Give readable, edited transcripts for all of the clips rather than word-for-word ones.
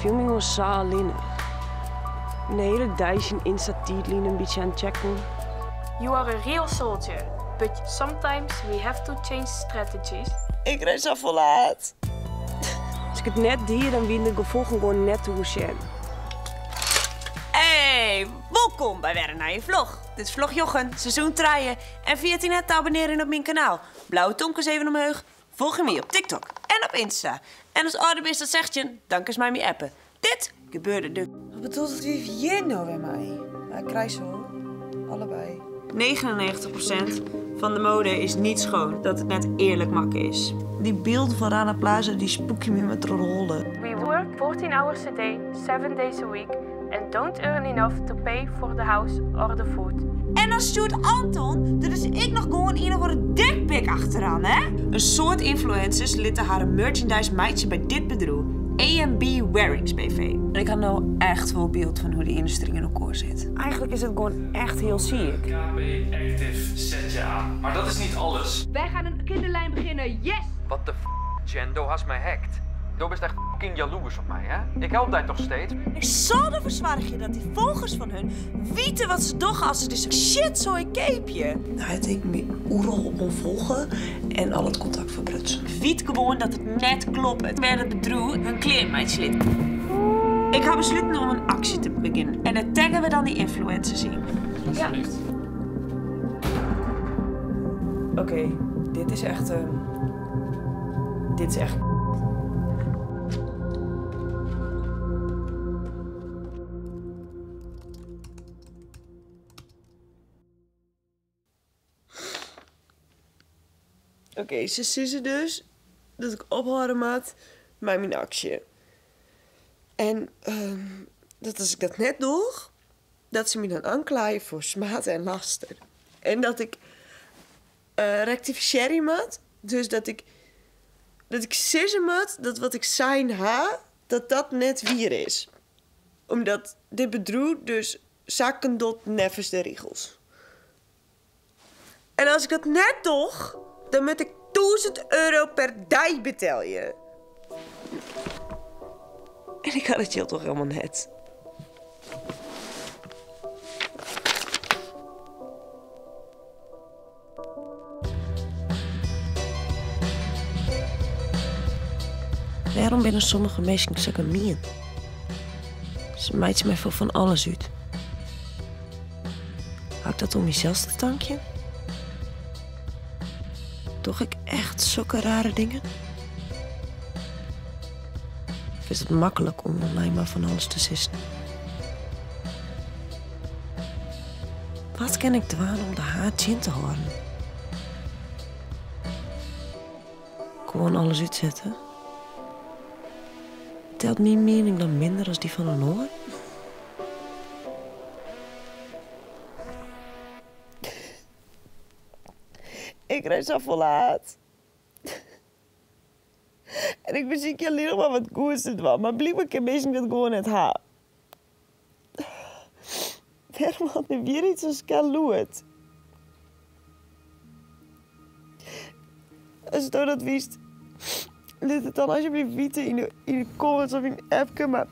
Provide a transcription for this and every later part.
viel me gewoon saai alleen. Een hele dag in Insta-tijdlijn een beetje aan het checken. You are a real soldier, but sometimes we have to change strategies. Ik reis al vol laat. Als ik het net deed, dan wie de gevolgen gewoon net te hoezen. Hey, welkom bij weer een nieuwe vlog. Dit is vlog Jochen, seizoen 3 en vergeet je net te abonneren op mijn kanaal. Blauwe tonkens even omhoog. Volg je me op TikTok en op Insta. En als ouder dat zegt je, dan is mij mijn appen. Dit gebeurde dus. Wat bedoelt het wie jij nou weer mij? Ja, ik krijg zo. Allebei. 99% van de mode is niet schoon, dat het net eerlijk makken is. Die beelden van Rana Plaza, die spoek je me met rollen. We work 14 hours a day, 7 days a week, and don't earn enough to pay for the house or the food. En dan stuurt Anton, er is ik nog gewoon een of andere dikpik achteraan, hè? Een soort influencers litten haar merchandise meidje bij dit bedrijf. A&B Wearings BV. En ik had nou echt wel beeld van hoe die industrie in elkaar zit. Eigenlijk is het gewoon echt heel ziek. KB Active zet je aan. Maar dat is niet alles. Wij gaan een kinderlijn beginnen, yes! Wat de Jen, do has mij hackt. Do bist echt fucking jaloers op mij, hè? Ik help jij toch steeds? Ik zal ervoor zorgen dat die volgers van hun weten wat ze doen als ze dus shit zo'n capeje. Nou, het ik me oerol onvolgen en al het contact verbrutsen. Weet gewoon dat het net klopt. Het werd het bedrijf hun kleermeidje lid. Ik ga besluiten om een actie te beginnen. En dan taggen we dan die influencers in. Alsjeblieft. Oké, dit is echt... Dit is echt... Oké, ze zeggen dus dat ik ophouden moet met mijn actie. En dat als ik dat net doe, dat ze me dan aanklaaien voor smaad en laster. En dat ik rectificeren moet. Dus dat ik zeggen moet dat wat ik zijn ha, dat net weer is. Omdat dit bedrijf dus zakken tot neffens de regels. En als ik dat net doe, dan moet ik €1000 per dag betalen. En ik had het je toch helemaal net. Waarom binnen sommige mensen zulke mien? Ze maakt mij veel van alles uit. Hou ik dat om mezelf te danken? Doe ik echt zulke rare dingen? Of is het makkelijk om online maar van alles te sissen? Wat kan ik doen om de haat in te houden? Gewoon alles uitzetten? Telt mijn mening dan minder als die van een oor? Ik reis al vol laat. En ik beziek je alleen nog maar wat koers te doen, maar blijkbaar kan mensen dat gewoon net hebben. Waarom had nu weer iets als kaloet? Als je dat wist, laat het dan alsjeblieft weten in de comments of in de appje, maar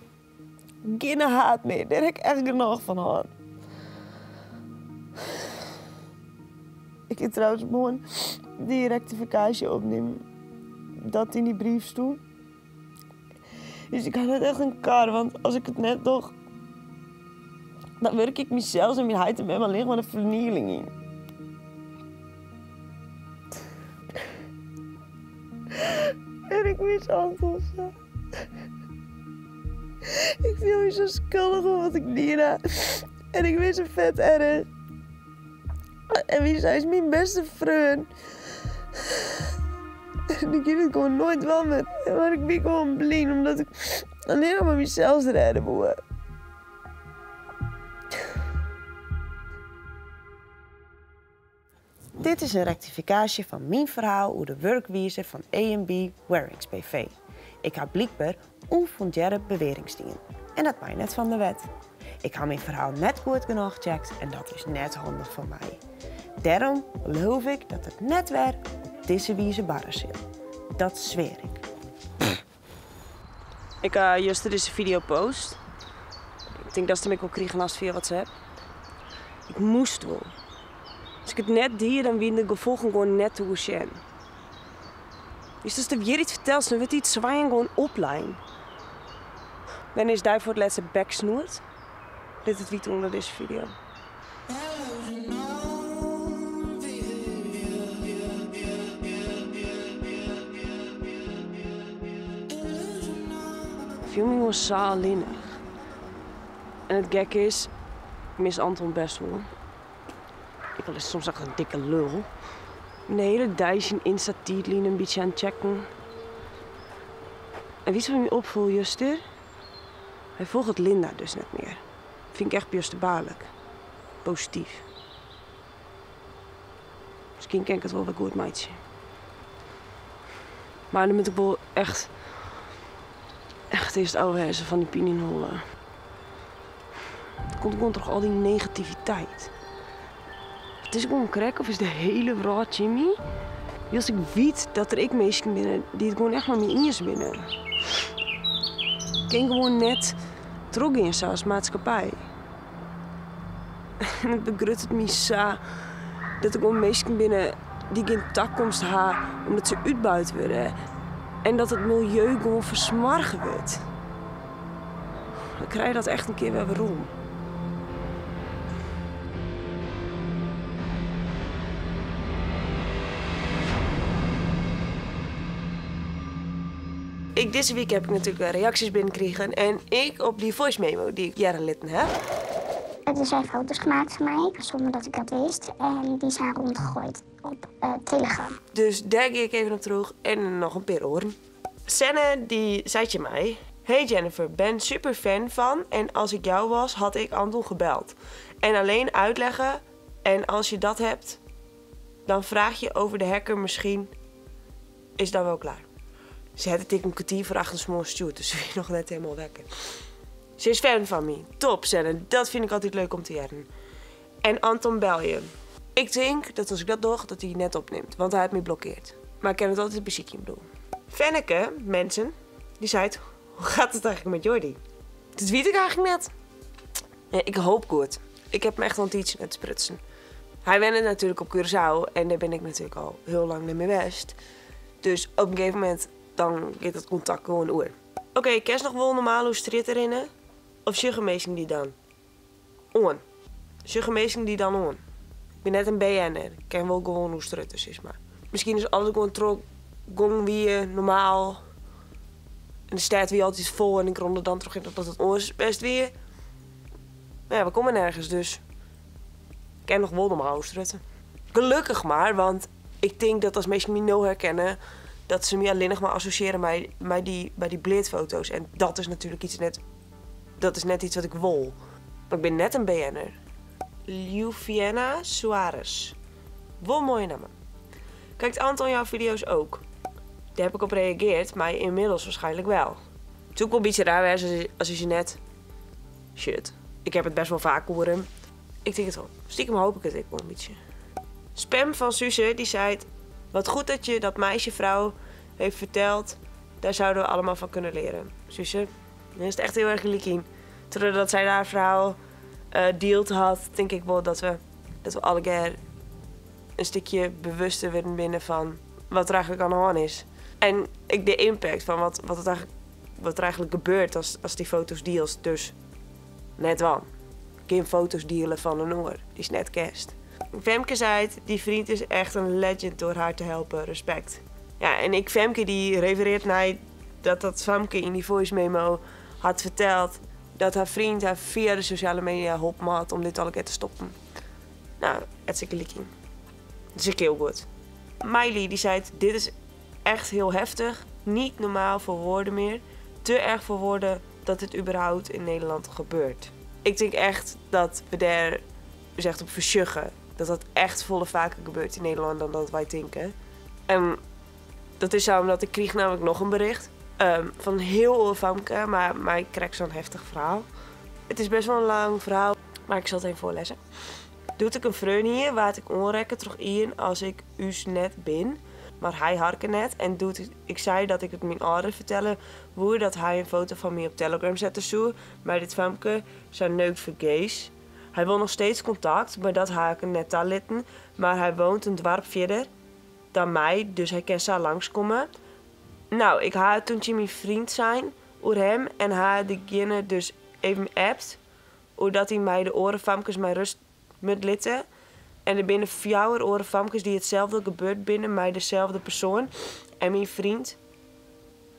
geen haat meer. Daar heb ik echt genoeg van gehad. Ik heb trouwens gewoon die rectificatie opnemen. Dat in die brief stond. Dus ik had het echt een kar, want als ik het net doe, dan werk ik mezelf en mijn huid en met mijn lichaam een vernieling in. En ik mis Anton zo. Ik voel me zo schuldig om wat ik deed. En ik mis hem vet erg. En wie is mijn beste vriend. En ik heb het gewoon nooit wel met. Maar ik ben gewoon blind omdat ik alleen maar mezelf redden moet. Dit is een rectificatie van mijn verhaal over de werkwijze van A&B Wearings BV. Ik heb blijkbaar onfundiëre beweringsdingen. En dat mij net van de wet. Ik heb mijn verhaal net goed genoeg gecheckt en dat is net handig van mij. Daarom geloof ik dat het net weer op deze wijze barren zit. Dat zweer ik. Ik juist deze video post. Ik denk dat ze hem ook krijgen als via WhatsApp. Ik moest wel. Als ik het net deed, dan wie de gevolgen gewoon net te zien. Dus als er weer iets vertelt, dan wordt iets zwaaien gewoon opleiden. Wanneer is daar voor het laatste backsnoerd? Dit het wiet onder deze video. De filming was zaalinnig. En het gek is, ik mis Anton best wel. Ik wil soms echt een dikke lul. De hele dag in Insta-tijdlijn een beetje aan het checken. En weet je wat me opviel, Juster? Hij volgt Linda dus net meer. Vind ik echt bierstebaarlijk. Positief. Misschien ken ik het wel bij goed, meidje. Maar dan moet ik wel echt eerst ouwezen van die pininhollen. Komt gewoon toch al die negativiteit. Het is gewoon krek of is de hele vrouw Jimmy? Als ik weet dat er ik mensen binnen die het gewoon echt maar niet eens binnen. Ik ken gewoon net trok in zoals maatschappij. En het begrut het me zo dat er gewoon mensen binnen die geen takkomst hebben omdat ze uitbuit worden. En dat het milieu gewoon versmargen wordt. Dan krijg je dat echt een keer weer waarom. Deze week heb ik natuurlijk reacties binnengekregen en ik op die voice memo die ik jaren litten heb. Er zijn foto's gemaakt van mij, zonder dat ik dat wist. En die zijn rondgegooid op Telegram. Dus daar ga ik even op terug en nog een paar horen. Senne die zei je mij: Hey Jennifer, ben super fan van en als ik jou was, had ik Anton gebeld. En alleen uitleggen en als je dat hebt, dan vraag je over de hacker misschien, is dan wel klaar. Ze had het ik een kwartier voor achter de stuurt, dus ze wil nog net helemaal wekken. Ze is fan van me. Top, Senne. Dat vind ik altijd leuk om te horen. En Anton bel je. Ik denk dat als ik dat doe, dat hij net opneemt. Want hij heeft me blokkeerd. Maar ik kan het altijd bij ziekje doen. Fenneke, mensen, die zei: hoe gaat het eigenlijk met Jordi? Dat weet ik eigenlijk net. Ja, ik hoop goed. Ik heb me echt aan het iets met sprutsen. Hij wende natuurlijk op Curaçao. En daar ben ik natuurlijk al heel lang niet meer geweest. Dus op een gegeven moment dan gaat het contact gewoon oer. Oké, ken je nog wel normaal hoe strijd erin? Of suggermeesting die dan? On. Suggermeesting die dan on. Ik ben net een BN'er. Ik ken wel gewoon hoe strijd is, maar misschien is alles gewoon gong wie normaal. En de staat wie altijd vol en ik ronde dan terug in dat het ons best weer. Maar ja, we komen nergens dus. Ik ken nog wel normaal hoe strijd. Gelukkig maar, want ik denk dat als mensen me nul herkennen, dat ze me alleen nog maar associëren bij die bleedfoto's. En dat is natuurlijk net iets wat ik wil. Maar ik ben net een BN'er. Luviana Suarez. Wel mooie namen. Kijkt Anton jouw video's ook? Daar heb ik op gereageerd, maar inmiddels waarschijnlijk wel. Het is ook wel een beetje raar als je net... Shit. Ik heb het best wel vaak horen. Ik denk het wel. Stiekem hoop ik het ook wel een beetje. Spam van Suze, die zei: wat goed dat je dat meisjevrouw heeft verteld. Daar zouden we allemaal van kunnen leren. Suze, daar is het echt heel erg gelijk in. Terwijl zij haar verhaal dealt had, denk ik wel dat we alle keer een stukje bewuster werden binnen van wat er eigenlijk aan de hand is. En de impact van wat er eigenlijk gebeurt als die foto's deals. Dus net wel. Geen foto's dealen van een oor. Die is net kerst. Femke zei het, die vriend is echt een legend door haar te helpen. Respect. Ja, en Femke die refereert naar dat Femke in die voice memo had verteld dat haar vriend haar via de sociale media geholpen had om dit alle keer te stoppen. Nou, het is een klikking. Dat is heel goed. Miley die zei het, dit is echt heel heftig. Niet normaal voor woorden meer. Te erg voor woorden dat dit überhaupt in Nederland gebeurt. Ik denk echt dat we daar dus echt op versjuggen. Dat echt volle vaker gebeurt in Nederland dan dat wij denken. En dat is zo omdat ik kreeg namelijk nog een bericht. Van heel oude Femke, maar ik krijg zo'n heftig verhaal. Het is best wel een lang verhaal, maar ik zal het even voorlezen. Doet ik een vreun hier, waar ik onrekken terug in als ik us net ben. maar hij harken net. En ik zei dat ik het mijn ouders vertellen hoe dat hij een foto van mij op Telegram zette zo. Maar dit filmpje zijn neukt vergees. Hij wil nog steeds contact, maar dat haken net al litten. Maar hij woont een dwarp verder dan mij, dus hij kan zo langskomen. Nou, ik had toen mijn vriend zijn over hem en hij diegene dus even appt, omdat hij mij de orenfamkes mij rust moet litten. En er binnen 4 orenfamkes die hetzelfde gebeurt binnen mij dezelfde persoon. En mijn vriend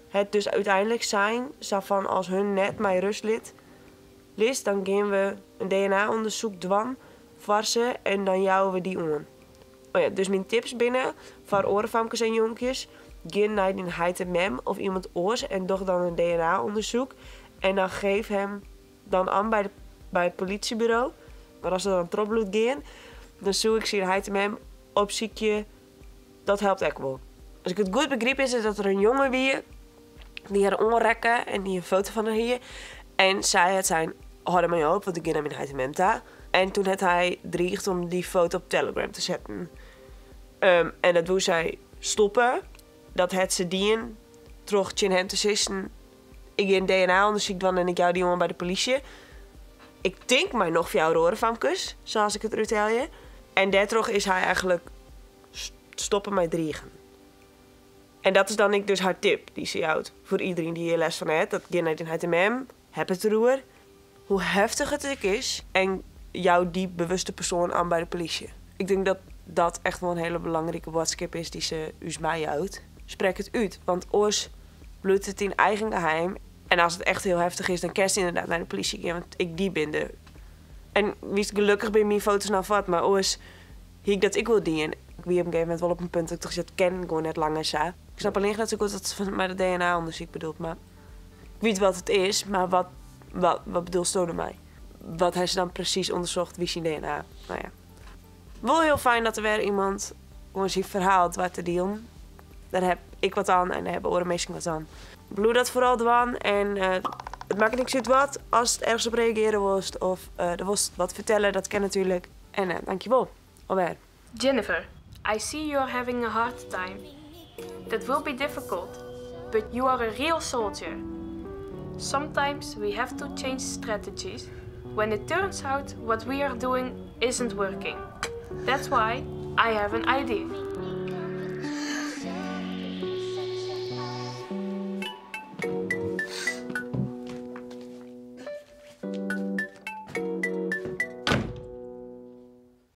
het dus uiteindelijk zijn, zo van als hun net mij rust list, dan gaan we een DNA-onderzoek doen voor ze en dan jouwen we die om. Oh ja, dus mijn tips binnen voor orenfamkes en jonkjes. Ga naar die HTMM of iemand oors en doe dan een DNA-onderzoek. En dan geef hem dan aan bij het politiebureau. Maar als er dan trobbelt gaan, dan zoek ik zien HTMM op ziekje. Dat helpt ook wel. Als ik het goed begreep is dat er een jongen weer die haar onrekken en die een foto van haar hier. En zij het zijn, hadden mij op, want ik ging naar mijn HTMM daar. En toen had hij dreigd om die foto op Telegram te zetten. En dat moest zij stoppen. Dat het ze dien terug in hem te zitten. Ik ga een DNA-onderzoek doen en ik jou die jongen bij de politie. Ik denk mij nog 4 orenfamkes, zoals ik het vertel je. En daardoor is hij eigenlijk stoppen met dreigen. En dat is dan dus haar tip die ze houdt. Voor iedereen die hier les van heeft. Dat ga naar de HTMM, heb het erover. Hoe heftig het ook is. En jou die bewuste persoon aan bij de politie. Ik denk dat dat echt wel een hele belangrijke boodschap is die ze us mij houdt. Spreek het uit, want oors bloedt het in eigen geheim. En als het echt heel heftig is, dan kan je inderdaad naar de politie gaan, want ik die ben er. En wie is gelukkig bij mijn foto's nou vat, maar oors hier dat ik wil dienen. Ik wie op een gegeven moment wel op een punt dat ik toch gezegd ken gewoon net langer zo. Ik snap alleen net zo goed dat het met het DNA-onderzoek bedoelt, maar ik weet wat het is, maar wat bedoelt ze door mij? Wat heeft ze dan precies onderzocht, wie zijn DNA? Nou ja. Wel heel fijn dat er weer iemand ons heeft verhaald wat te doen. Daar heb ik wat aan en daar hebben andere mensen wat aan. Bloe dat vooral doen en het maakt niks uit wat. Als het ergens op reageren was of er was wat vertellen, dat kan natuurlijk. En dankjewel. Alweer. Jennifer, I see you are having a hard time. That will be difficult, but you are a real soldier. Sometimes we have to change strategies when it turns out what we are doing isn't working. That's why I have an idea.